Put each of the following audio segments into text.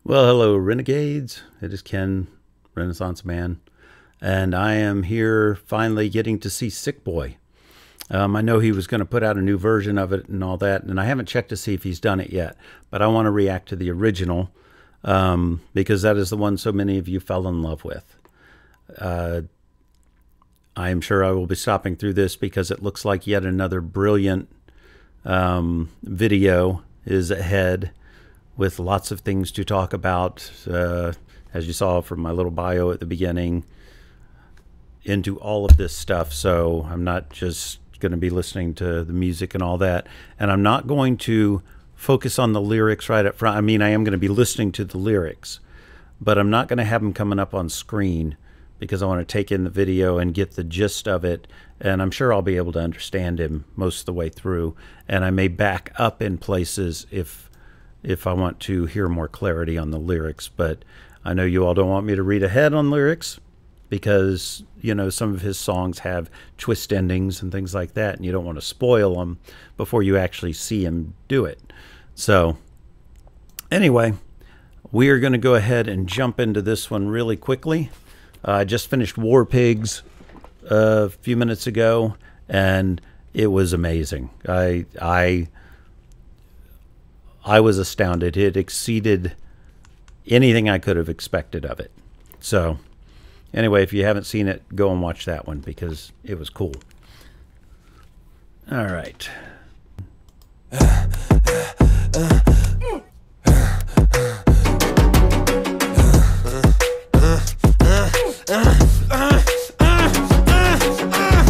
Well, hello, Renegades. It is Ken, Renaissance Man, and I am here finally getting to see Sick Boy. I know he was going to put out a new version of it and all that, and I haven't checked to see if he's done it yet, but I want to react to the original because that is the one so many of you fell in love with. I am sure I will be stopping through this because it looks like yet another brilliant video is ahead, with lots of things to talk about, as you saw from my little bio at the beginning, into all of this stuff. So I'm not just going to be listening to the music and all that. And I'm not going to focus on the lyrics right up front. I mean, I am going to be listening to the lyrics, but I'm not going to have them coming up on screen because I want to take in the video and get the gist of it. And I'm sure I'll be able to understand him most of the way through. And I may back up in places if I want to hear more clarity on the lyrics. But I know you all don't want me to read ahead on lyrics because, you know, some of his songs have twist endings and things like that, and you don't want to spoil them before you actually see him do it. So anyway, we are going to go ahead and jump into this one really quickly. I just finished War Pigs a few minutes ago, and it was amazing. I was astounded. It exceeded anything I could have expected of it. So anyway, if you haven't seen it, go and watch that one because it was cool. All right.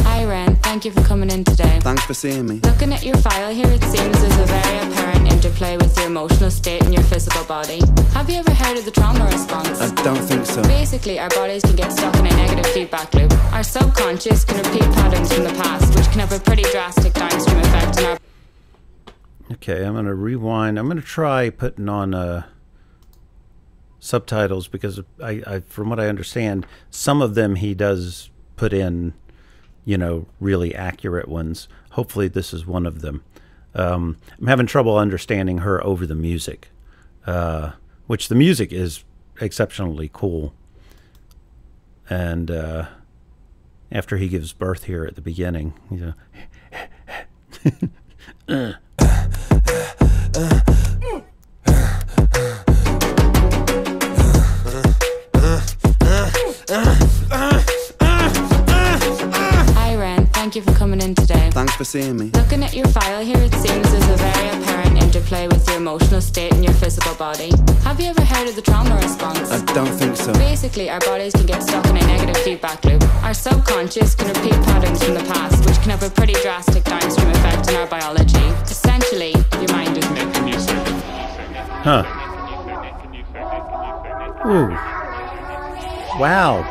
Hi Ren, thank you for coming in today. Thanks for seeing me. Looking at your file here, it seems there's a very apparent interplay with your emotional state and your physical body. Have you ever heard of the trauma response? I don't think so. Basically, our bodies can get stuck in a negative feedback loop. Our subconscious can repeat patterns from the past, which can have a pretty drastic downstream effect on our... Okay, I'm going to rewind. I'm going to try putting on subtitles because I, from what I understand, some of them he does put in, you know, really accurate ones. Hopefully this is one of them. I'm having trouble understanding her over the music, which the music is exceptionally cool. And after he gives birth here at the beginning, you know, Hi Ren, thank you for coming in today. Thanks for seeing me. Looking at your file here, it seems there's a very apparent interplay with your emotional state and your physical body. Have you ever heard of the trauma response? I don't think so. Basically, our bodies can get stuck in a negative feedback loop. Our subconscious can repeat patterns from the past, which can have a pretty drastic downstream effect on our biology. Essentially, your mind is making you sick. huh. Ooh. Wow.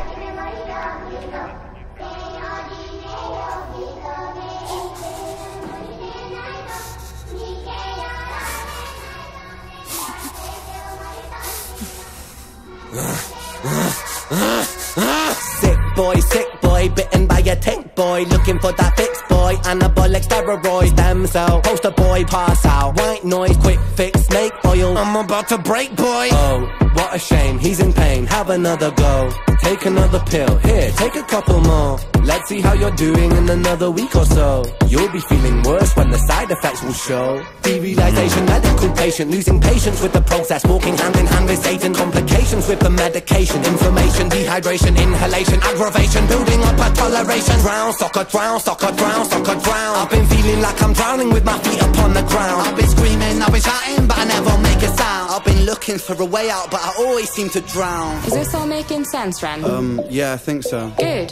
Sick boy, bitten by a tick boy, looking for that fix boy, anabolic steroids, stem cell, poster boy, pass out, white noise, quick fix, snake oil, I'm about to break boy. Oh, what a shame, he's in pain, have another go, take another pill, here, take a couple more, let's see how you're doing in another week or so, you'll be feeling worse when the side effects will show, derealization, medical patient, losing patience with the process, walking hand in hand with Satan, complications with the medication, inflammation, dehydration, inhalation, aggravation, building up a toleration, drown, soccer, drown, soccer, drown, soccer, drown, I've been feeling like I'm drowning with my feet upon the ground, I've been screaming, I've been shouting, but I never make a sound, I've been looking for a way out, but I always seem to drown. Is this all making sense, Ren? Yeah, I think so. Good.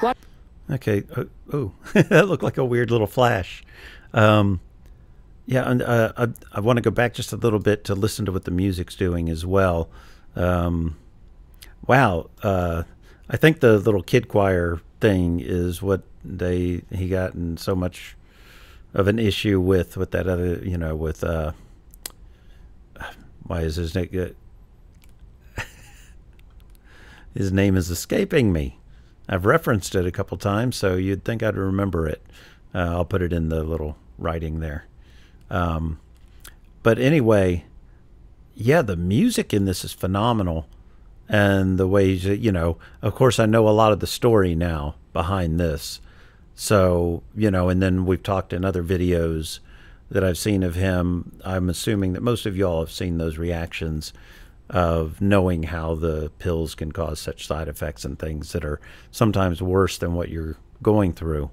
What? Okay. Oh, that looked like a weird little flash. Yeah, and I want to go back just a little bit to listen to what the music's doing as well. Wow. I think the little kid choir thing is what he got in so much of an issue with that other, you know, with why is his name? His name is escaping me. I've referenced it a couple times, so you'd think I'd remember it. I'll put it in the little writing there. But anyway, yeah, the music in this is phenomenal. And the ways that, of course, I know a lot of the story now behind this. So, and then we've talked in other videos that I've seen of him. I'm assuming that most of y'all have seen those reactions of knowing how the pills can cause such side effects and things that are sometimes worse than what you're going through.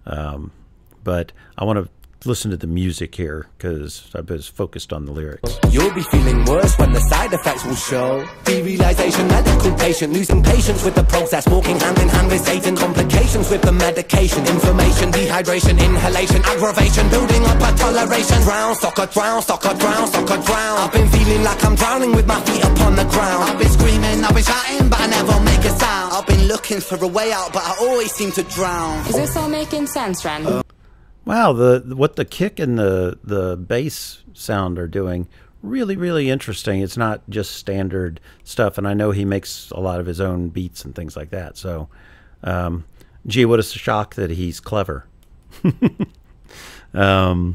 But I want to listen to the music here because I was focused on the lyrics. You'll be feeling worse when the side effects will show. Derealization, medical patient losing patience with the process, walking hand in hand with Satan. Complications with the medication, inflammation, dehydration, inhalation, aggravation, building up a toleration. Drown, soccer, drown, soccer, drown, soccer, drown. I've been feeling like I'm drowning with my feet upon the ground. I've been screaming, I've been shouting, but I never make a sound. I've been looking for a way out, but I always seem to drown. Is this all making sense, Ren? Wow, what the kick and the bass sound are doing, really, really interesting. It's not just standard stuff, and I know he makes a lot of his own beats and things like that. So, gee, what a shock that he's clever. And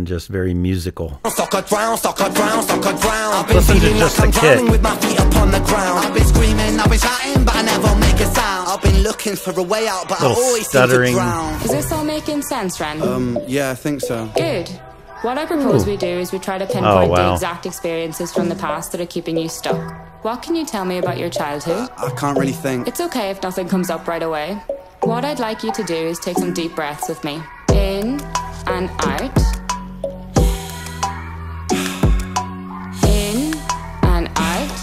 just very musical. Soccer drown, soccer drown, soccer drown. I've been Listen to feeling just like I'm the drowning kick. with my feet upon the ground. I've been screaming, I've been shouting, but I never make a sound. I've been looking for a way out, but I Little always stuttering. seem to drown. Is this all making sense, Ren? Yeah, I think so. Good. What I propose we do is we try to pinpoint Oh, wow. the exact experiences from the past that are keeping you stuck. What can you tell me about your childhood? I can't really think. It's okay if nothing comes up right away. What I'd like you to do is take some deep breaths with me. In and out. In and out.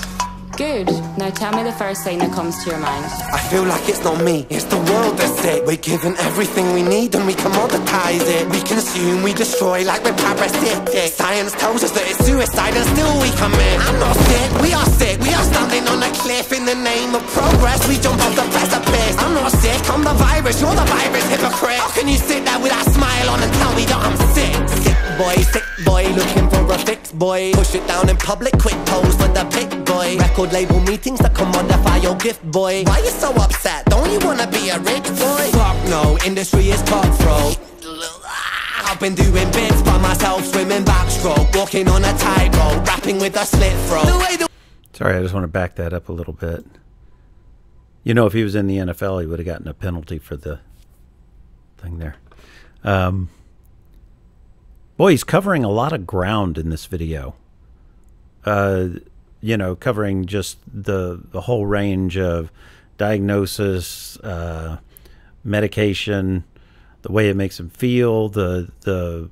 Good. Now tell me the first thing that comes to your mind. I feel like it's not me, it's the world that's sick. We're given everything we need and we commoditize it. We consume, we destroy like we're parasitic. Science tells us that it's suicide and still we commit. I'm not sick, we are sick. We are standing on a cliff in the name of progress. We jump off the precipice. I'm not sick, I'm the virus, you're the virus, hypocrite. How can you sit there with that smile on and tell me that I'm sick? Sick boy, looking for a fix, boy. Push it down in public, quick pose for the pic, boy. Record label meetings that commodify your gift, boy. Why you so upset? Don't you wanna be a rich boy? Fuck no, industry is cutthroat. I've been doing bits by myself, swimming backstroke, walking on a tightrope, rapping with a slit throat. Sorry, I just want to back that up a little bit. If he was in the NFL, he would have gotten a penalty for the thing there. Boy, he's covering a lot of ground in this video. Covering just the whole range of diagnosis, medication, the way it makes him feel, the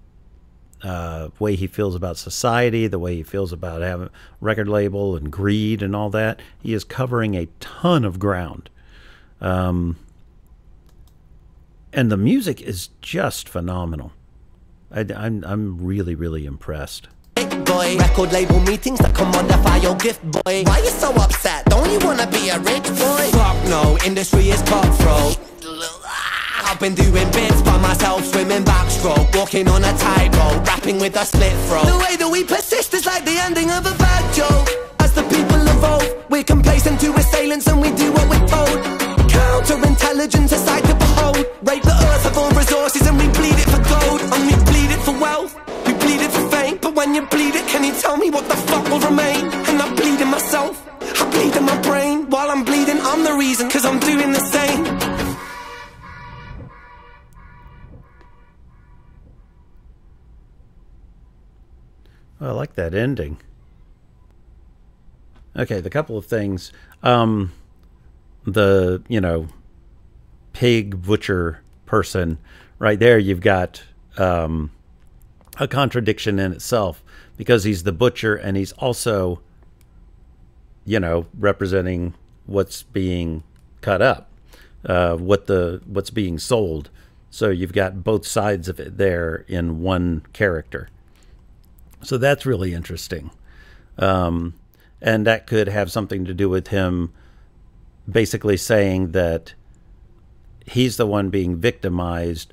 way he feels about society, the way he feels about having a record label and greed and all that. He is covering a ton of ground. And the music is just phenomenal. I'm really, really impressed. Boy, record label meetings that commodify your gift, boy. Why you so upset? Don't you wanna be a rich boy? Fuck no, industry is cutthroat. I've been doing bits by myself, swimming backstroke, walking on a tightrope, rapping with a slit throat. The way that we persist is like the ending of a bad joke. As the people evolve, we're complacent to assailants and we do what we're told. Counterintelligence, a sight to behold. Rape the earth of all resources and we bleed it for gold. And we bleed it for wealth, we bleed it for fame. But when you bleed it, can you tell me what the fuck will remain? And I bleed in myself, I bleed in my brain. While I'm bleeding, I'm the reason, cause I'm doing the same. Well, I like that ending. Okay, the couple of things. The pig butcher person right there, you've got a contradiction in itself, because he's the butcher and he's also representing what's being cut up, what's being sold. So you've got both sides of it there in one character. So that's really interesting. And that could have something to do with him basically saying that he's the one being victimized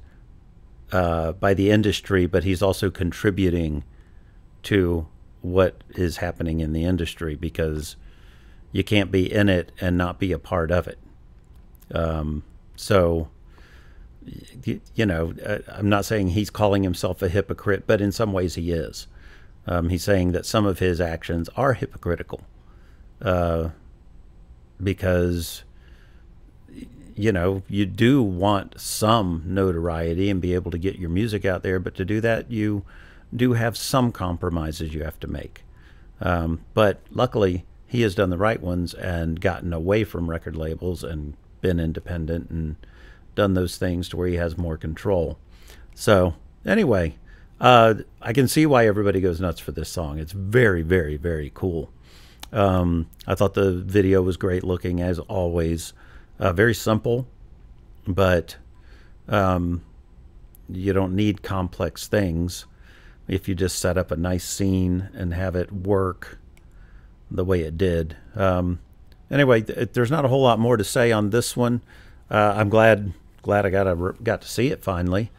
by the industry, but he's also contributing to what is happening in the industry, because you can't be in it and not be a part of it. So, I'm not saying he's calling himself a hypocrite, but in some ways he is. He's saying that some of his actions are hypocritical because, you know, you do want some notoriety and be able to get your music out there, but to do that, you do have some compromises you have to make. But luckily, he has done the right ones and gotten away from record labels and been independent and done those things to where he has more control. So anyway, I can see why everybody goes nuts for this song. It's very, very, very cool. I thought the video was great looking, as always. Very simple, but you don't need complex things if you just set up a nice scene and have it work the way it did. Anyway, there's not a whole lot more to say on this one. I'm glad I got to see it finally,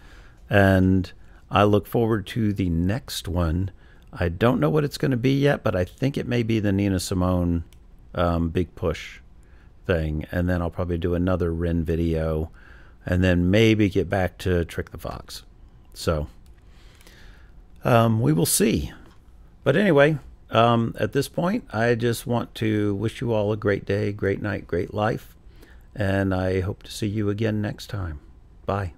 and I look forward to the next one. I don't know what it's going to be yet, but I think it may be the Nina Simone Big Push thing, and then I'll probably do another Ren video, and then maybe get back to Trick the Fox. So we will see. But anyway, at this point, I just want to wish you all a great day, great night, great life, and I hope to see you again next time. Bye.